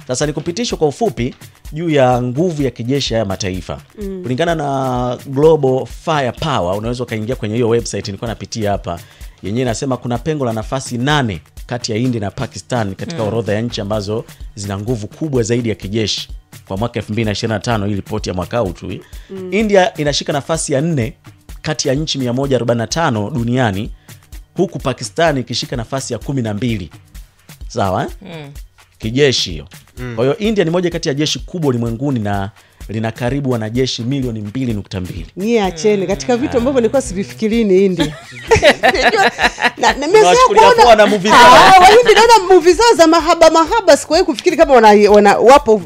Sasa nikupitisha kwa ufupi juu ya nguvu ya kijeshi ya mataifa. Kulingana na Global Firepower, unaweza kaingia kwenye hiyo website nilikuwa napitia hapa. Yenyewe inasema kuna pengo la nafasi 8 kati ya India na Pakistan katika orodha ya nchi ambazo zina nguvu kubwa zaidi ya kijeshi kwa mwaka 2025, hii ripoti ya mwaka huu tu. India inashika nafasi ya 4 kati ya nchi 145 duniani, huku Pakistan ikishika nafasi ya 12. Sawa kijeshi hiyo. Kwa hiyo India ni moja kati ya jeshi kubwa ulimwenguni na lina karibu wanajeshi milioni 2.2. Nyie acheni katika vitu ambavyo nilikuwa sivifikirii ni India. Na nimesema kuona movie zao. Wahindi naona movie zao za mahaba sikuwahi kufikiri kama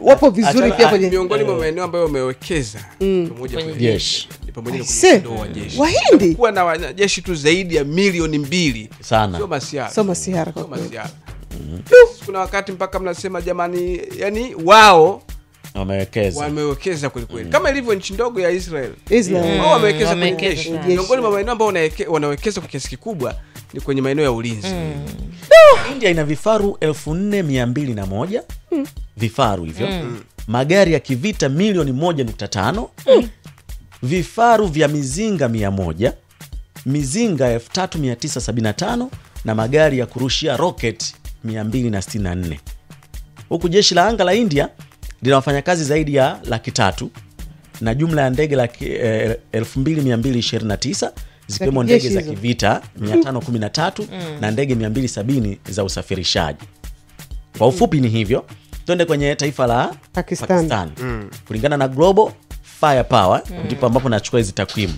wapo vizuri pia kwenye miongoni mwa maeneo ambayo wamewekeza pamoja kwenye jeshi. Pamoja na kuondoa jeshi. Wahindi kuwa na wanajeshi tu zaidi ya milioni 2 sana. Sio masiara. Kuna wakati mpaka mnasema jamani, yani wao wamewekeza kweli kweli. Kama ilivyo nchi ndogo ya Israel. Wao wamewekeza kwenye jeshi. Miongoni mwa maeneo ambayo wanawekeza kwa kiasi kikubwa ni kwenye maeneo ya ulinzi. India ina vifaru 4201. Vifaru hivyo. Magari ya kivita milioni 1.5. Vifaru vya mizinga 100. Mizinga 3975 na magari ya kurushia rocket 264. Huku jeshi la anga la India lina wafanyakazi zaidi ya 300,000 na jumla ya ndege 2229 zikiwemo ndege za kivita 513 na ndege 270 za usafirishaji. Kwa ufupi ni hivyo. Twende kwenye taifa la Pakistan. Kulingana na Global Firepower ndipo ambapo nachukua hizi takwimu.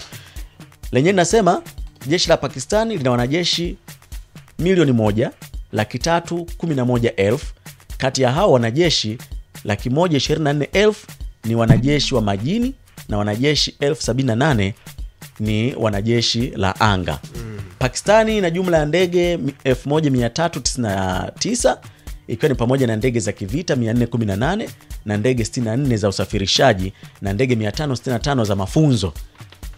Lenyewe nasema jeshi la Pakistan lina wanajeshi milioni 1,311,000. Kati ya hao wanajeshi 124,000 ni wanajeshi wa majini na wanajeshi 78,000 ni wanajeshi la anga. Pakistani ina jumla ya ndege 1399 ikiwa ni pamoja na ndege za kivita 418 na ndege 64 za usafirishaji na ndege 565 za mafunzo.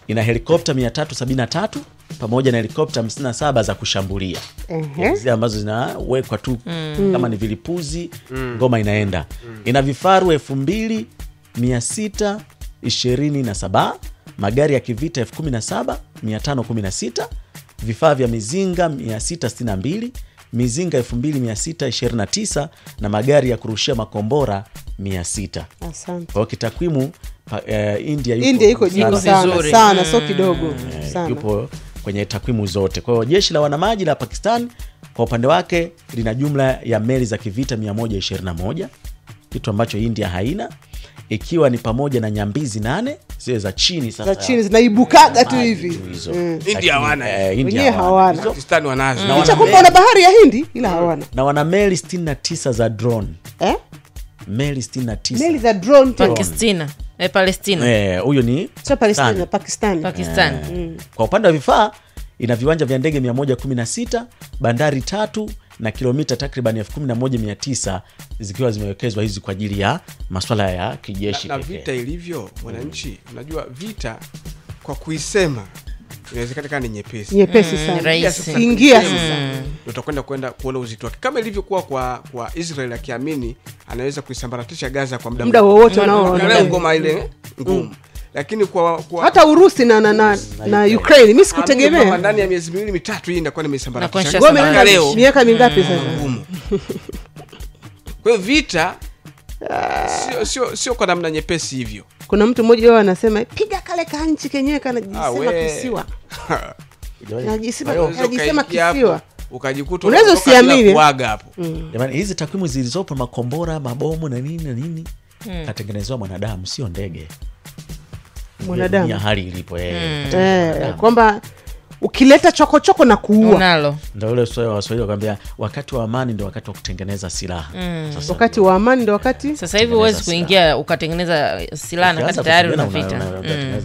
Ina helikopta 373 pamoja na helikopta 57 za kushambulia. Zile ambazo zinawekwa tu kama ni vilipuzi, ngoma inaenda. Ina vifaru 2627, magari ya kivita 17516, vifaa vya mizinga 662, mizinga 2629 na magari ya kurushia makombora 600. Asante. Kwa kitakwimu India yuko juu sana, sio kidogo sana. Yupo kwenye takwimu zote. Kwa hiyo jeshi la wanamaji la Pakistan kwa upande wake lina jumla ya meli za kivita 121, kitu ambacho India haina, ikiwa ni pamoja na nyambizi 8 zile za chini. Sasa za chini zinaibukaga tu hivi. India hawana. Wenyewe hawana. Pakistan wanazo. Licha kwamba wana bahari ya Hindi ila hawana. Na wana meli 69 za drone. Meli 69. Meli za drone Palestina. Huyo ni Pakistan. Kwa upande wa vifaa ina viwanja vya ndege 116, bandari 3 na kilomita takriban 11,900 zikiwa zimewekezwa hizi kwa ajili ya masuala ya kijeshi. Na vita ilivyo mwananchi, unajua vita kwa kuisema inawezekana kama ni nyepesi sana. Ingia sasa. Utakwenda kuona uzito wake. Kama ilivyokuwa kwa Israel akiamini anaweza kuisambaratisha Gaza kwa muda wowote unaoona. Ngoma ile ngumu. Lakini kwa hata Urusi na Ukraine mimi sikutegemea. Ndani ya miezi 2-3 hii inakuwa imesambaratisha. Ngoma leo miaka mingapi sasa? Kwa hiyo vita sio kwa namna nyepesi hivyo. Kuna mtu mmoja wao anasema piga kale kanchi kenyewe kanajisema kisiwa. Najisema kisiwa. Ukajikuta unaweza usiamini kuaga hapo. Jamani, hizi takwimu zilizopo makombora, mabomu na nini katengenezwa mwanadamu, sio ndege. Mwanadamu. Ya hali ilipo kwamba ukileta chokochoko na kuua unalo. Ndio ule swali wa Waswahili wakwambia wakati wa amani ndio wakati wa kutengeneza silaha. Wakati wa amani ndio wakati. Sasa hivi huwezi kuingia ukatengeneza silaha na kati tayari una vita.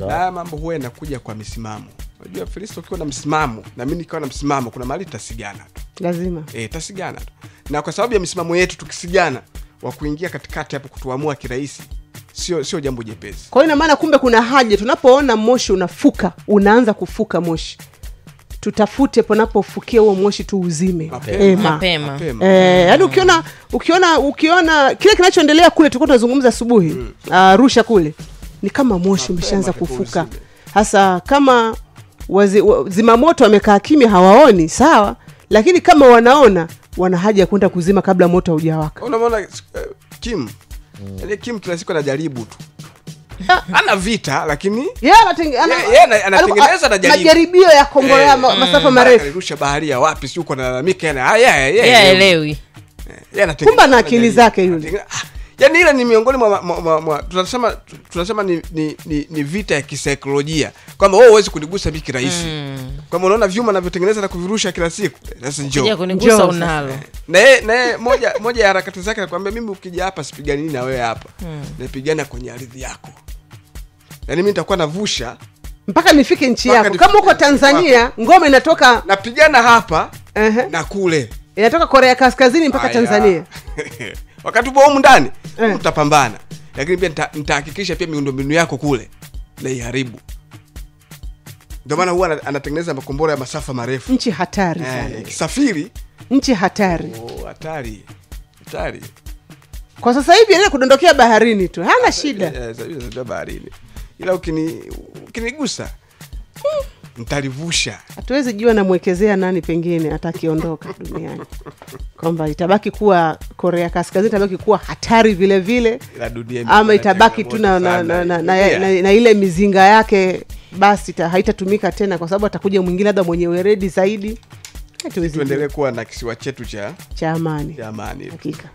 Na mambo huwa yanakuja kwa misimamo. Unajua Kristo ukiwa na msimamo na mimi nikiwa na msimamo kuna mahali tasigana tu. Lazima. Tasigana tu. Na kwa sababu ya misimamo yetu tukisigana wa kuingia katikati hapo kutuamua kirahisi sio jambo jepesi. Kwa hiyo ina maana kumbe kuna haja tunapoona moshi unaanza kufuka moshi. tutafute panapofukia huo moshi tu uzime mapema. Yaani ukiona kile kinachoendelea kule tulikuwa tunazungumza asubuhi Arusha kule ni kama moshi umeshaanza kufuka. Hasa kama zimamoto wamekaa kimya hawaoni sawa, lakini kama wanaona wana haja ya kwenda kuzima kabla moto haujawaka. Unaona Kim Kim kila siku anajaribu tu. Ana vita lakini anatengeneza na majaribio ya kombolea masafa marefu. Alirusha baharia wapi si uko analalamika elewi. Kumba na akili zake yule. Yaani ile ni miongoni mwa tunasema ni vita ya kisaikolojia. Kwamba wewe huwezi kunigusa biki rahisi. Kama unaona vyuma anavyotengeneza na kuvirusha kila siku. Sasa njoo. Sija kunigusa unalo. Na moja ya harakati zake anakuambia mimi ukija hapa sipigani na wewe hapa. Napigana kwenye ardhi yako. Yaani mimi nitakuwa navusha mpaka nifike nchi yako. Kama uko Tanzania, ngome inatoka napigana hapa na kule. Inatoka Korea Kaskazini mpaka Tanzania. Wakati upo huko ndani, utapambana. Lakini pia nitahakikisha pia miundombinu yako kule na iharibu. Ndio maana huwa anatengeneza makombora ya masafa marefu. Nchi hatari sana. Kisafiri, nchi hatari. Hatari. Kwa sasa hivi yeye kudondokea baharini tu. Hana shida. Sasa baharini. Ila ukinigusa nitalivusha. Hatuwezi jua namwekezea nani pengine atakiondoka duniani. Kwamba itabaki kuwa Korea Kaskazini itabaki kuwa hatari vile vile. Ama itabaki tu na ile mizinga yake basi haitatumika tena kwa sababu atakuja mwingine labda mwenye weredi zaidi. Tuendelee kuwa na kisiwa chetu cha amani. Hakika.